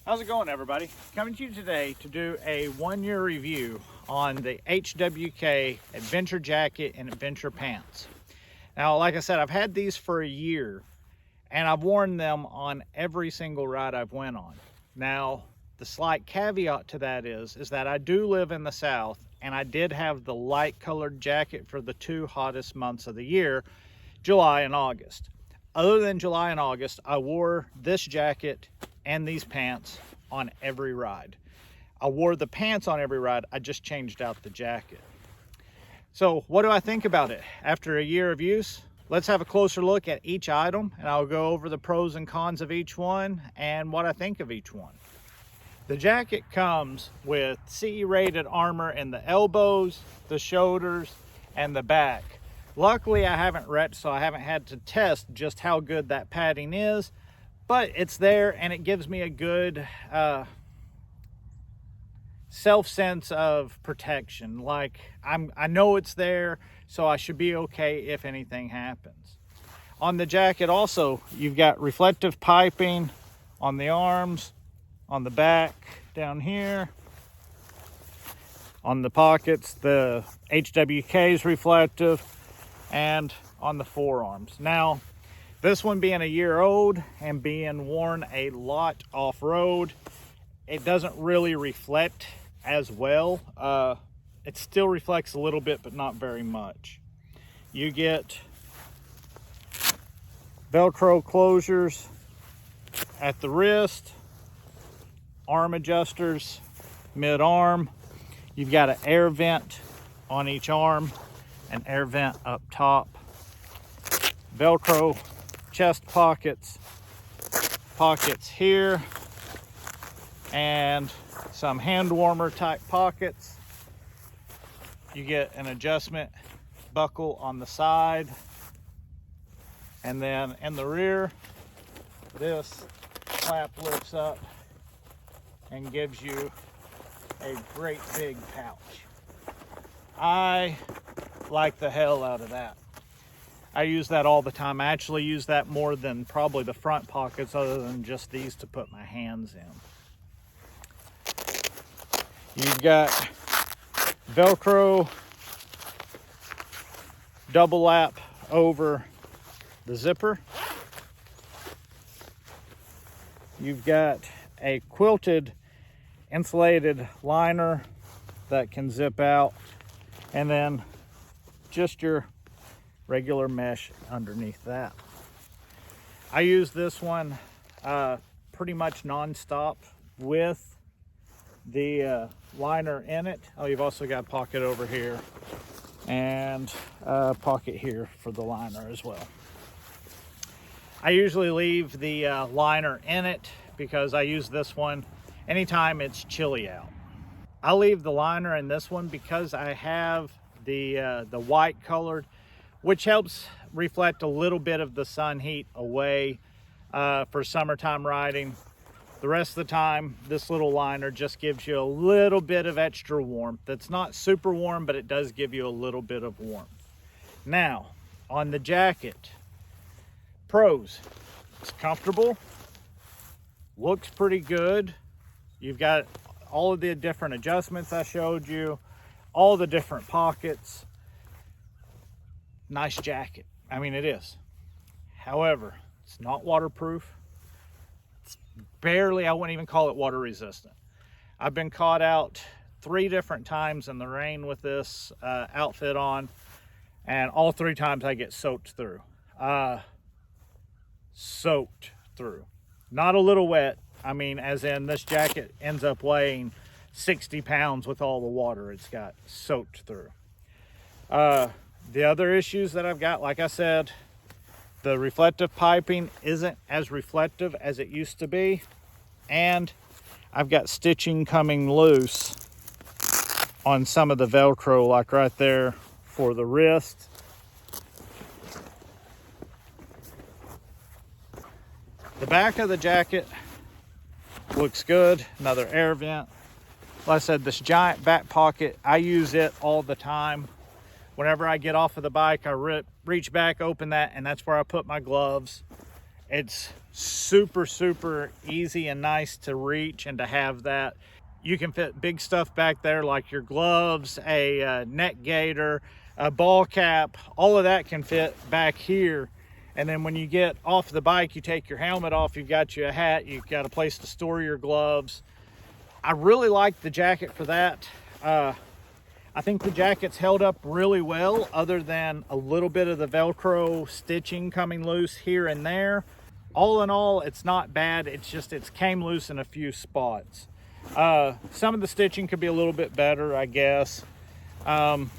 How's it going, everybody? Coming to you today to do a one-year review on the HWK Adventure Jacket and Adventure Pants. Now, like I said, I've had these for a year and I've worn them on every single ride I've went on. Now, the slight caveat to that is that I do live in the South and I did have the light colored jacket for the two hottest months of the year, July and August. Other than July and August, I wore this jacket and these pants on every ride. I wore the pants on every ride, I just changed out the jacket. So what do I think about it after a year of use? Let's have a closer look at each item and I'll go over the pros and cons of each one and what I think of each one. The jacket comes with CE rated armor in the elbows, the shoulders, and the back. Luckily I haven't read, so I haven't had to test just how good that padding is, but it's there and it gives me a good sense of protection. Like I know it's there, so I should be okay if anything happens. On the jacket also, you've got reflective piping on the arms, on the back down here, on the pockets, the HWK is reflective, and on the forearms. Now, this one being a year old and being worn a lot off-road, it doesn't really reflect as well. It still reflects a little bit, but not very much. You get Velcro closures at the wrist, arm adjusters mid-arm. You've got an air vent on each arm, an air vent up top, Velcro chest pockets here, and some hand warmer type pockets. You get an adjustment buckle on the side, and then in the rear, this flap lifts up and gives you a great big pouch. I like the hell out of that. I use that all the time. I actually use that more than probably the front pockets, other than just these to put my hands in. You've got Velcro double lap over the zipper. You've got a quilted insulated liner that can zip out, and then just your regular mesh underneath that. I use this one pretty much non-stop with the liner in it. Oh, you've also got a pocket over here and a pocket here for the liner as well. I usually leave the liner in it because I use this one anytime it's chilly out. I'll leave the liner in this one because I have the white colored, which helps reflect a little bit of the sun heat away for summertime riding. The rest of the time, this little liner just gives you a little bit of extra warmth. It's not super warm, but it does give you a little bit of warmth. Now, on the jacket, pros: it's comfortable, looks pretty good. You've got all of the different adjustments I showed you, all the different pockets. Nice jacket. I mean, it is. However, it's not waterproof. It's barely, I wouldn't even call it water resistant. I've been caught out 3 different times in the rain with this outfit on, and all 3 times I get soaked through. Soaked through. Not a little wet. I mean, as in this jacket ends up weighing 60 pounds with all the water it's got soaked through. The other issues that I've got, like I said, the reflective piping isn't as reflective as it used to be, and I've got stitching coming loose on some of the Velcro, like right there for the wrist. The back of the jacket looks good. Another air vent. Like I said, this giant back pocket, I use it all the time. Whenever I get off of the bike, I reach back, open that, and that's where I put my gloves It's super, super easy and nice to reach and to have that. You can fit big stuff back there like your gloves, a neck gaiter, a ball cap, all of that can fit back here. And then when you get off the bike, you take your helmet off, you've got you a hat, you've got a place to store your gloves. I really like the jacket for that. I think the jacket's held up really well, other than a little bit of the Velcro stitching coming loose here and there. All in all, it's not bad. It's just, it's came loose in a few spots. Some of the stitching could be a little bit better, I guess. But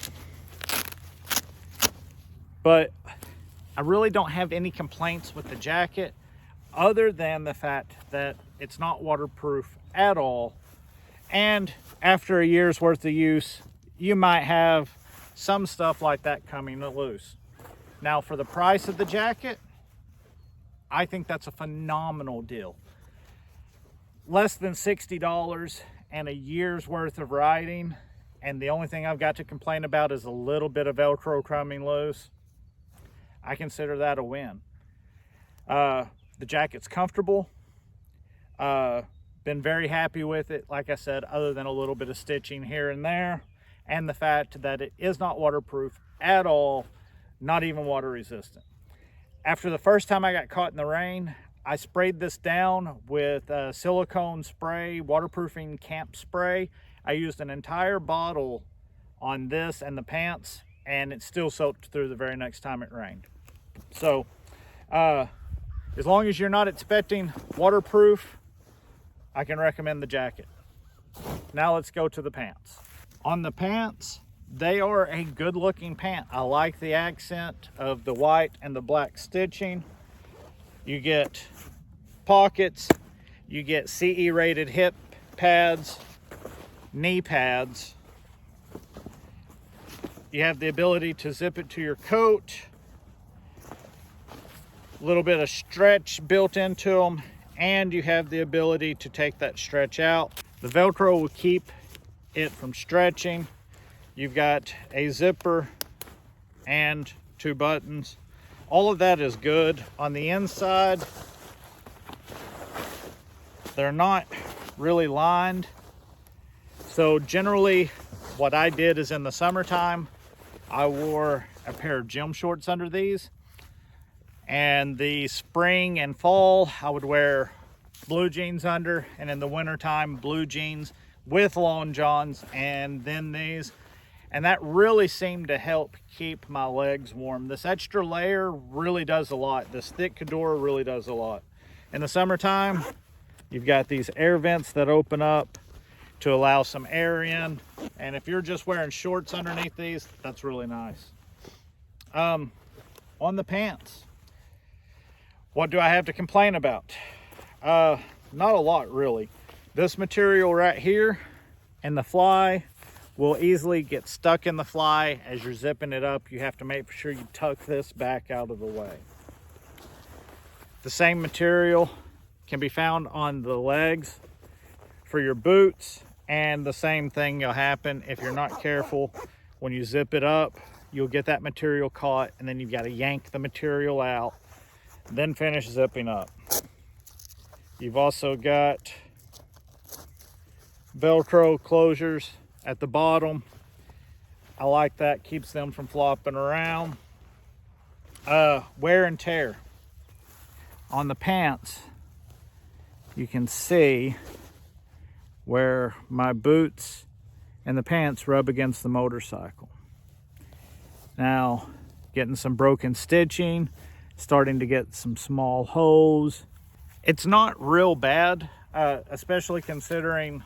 I really don't have any complaints with the jacket, other than the fact that it's not waterproof at all. And after a year's worth of use, you might have some stuff like that coming loose. Now, for the price of the jacket, I think that's a phenomenal deal. Less than $60 and a year's worth of riding, and the only thing I've got to complain about is a little bit of Velcro coming loose. I consider that a win. The jacket's comfortable. Been very happy with it, like I said, other than a little bit of stitching here and there, and the fact that it is not waterproof at all, not even water resistant. After the first time I got caught in the rain, I sprayed this down with a silicone spray, waterproofing camp spray. I used an entire bottle on this and the pants, and it still soaked through the very next time it rained. So as long as you're not expecting waterproof, I can recommend the jacket. Now let's go to the pants. On the pants, they are a good looking pant. I like the accent of the white and the black stitching. You get pockets, you get CE rated hip pads, knee pads. You have the ability to zip it to your coat. A little bit of stretch built into them, and you have the ability to take that stretch out. The Velcro will keep it from stretching. You've got a zipper and 2 buttons. All of that is good. On the inside, they're not really lined. So generally what I did is in the summertime, I wore a pair of gym shorts under these. And the spring and fall, I would wear blue jeans under, and in the wintertime, blue jeans with long johns and then these. And that really seemed to help keep my legs warm. This extra layer really does a lot. This thick Cadora really does a lot. In the summertime, you've got these air vents that open up to allow some air in. And if you're just wearing shorts underneath these, that's really nice. On the pants, what do I have to complain about? Not a lot, really. This material right here and the fly will easily get stuck in the fly. As you're zipping it up, you have to make sure you tuck this back out of the way. The same material can be found on the legs for your boots, and the same thing will happen if you're not careful. When you zip it up, you'll get that material caught, and then you've got to yank the material out, then finish zipping up. You've also got Velcro closures at the bottom. I like that, keeps them from flopping around. Wear and tear. On the pants, you can see where my boots and the pants rub against the motorcycle. Now, getting some broken stitching, starting to get some small holes. It's not real bad, especially considering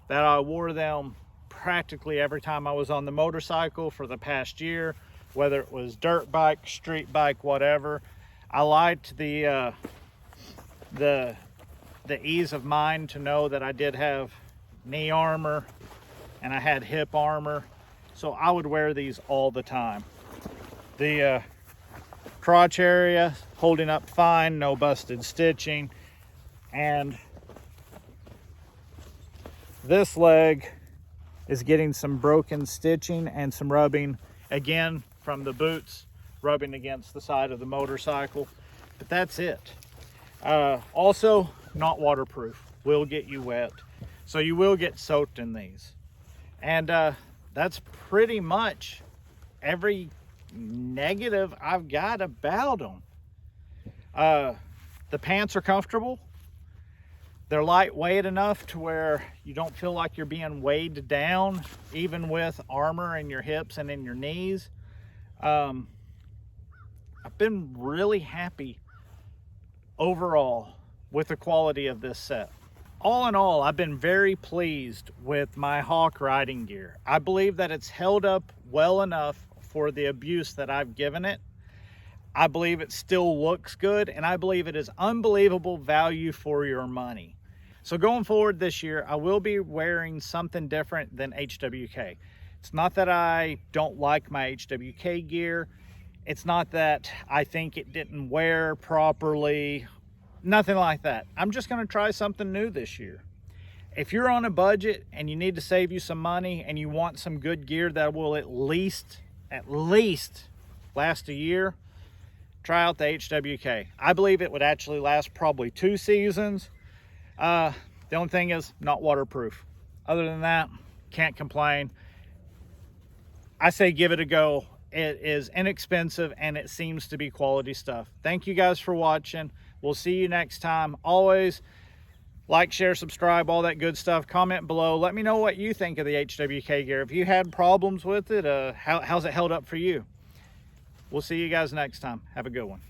that I wore them practically every time I was on the motorcycle for the past year, whether it was dirt bike, street bike, whatever. I liked the ease of mind to know that I did have knee armor and I had hip armor, so I would wear these all the time. The crotch area holding up fine, no busted stitching, and this leg is getting some broken stitching and some rubbing, again from the boots rubbing against the side of the motorcycle, but that's it. Also, not waterproof, will get you wet. So you will get soaked in these. And that's pretty much every negative I've got about them. The pants are comfortable. They're lightweight enough to where you don't feel like you're being weighed down, even with armor in your hips and in your knees. I've been really happy overall with the quality of this set. All in all, I've been very pleased with my Hawk riding gear. I believe that it's held up well enough for the abuse that I've given it. I believe it still looks good, and I believe it is unbelievable value for your money. So going forward this year, I will be wearing something different than HWK. It's not that I don't like my HWK gear. It's not that I think it didn't wear properly. Nothing like that. I'm just going to try something new this year. If you're on a budget and you need to save you some money and you want some good gear that will at least last a year, try out the HWK. I believe it would actually last probably 2 seasons. The only thing is not waterproof. Other than that, can't complain. I say give it a go. It is inexpensive and it seems to be quality stuff. Thank you guys for watching. We'll see you next time. Always like, share, subscribe, all that good stuff. Comment below. Let me know what you think of the HWK gear. If you had problems with it, how's it held up for you? We'll see you guys next time. Have a good one.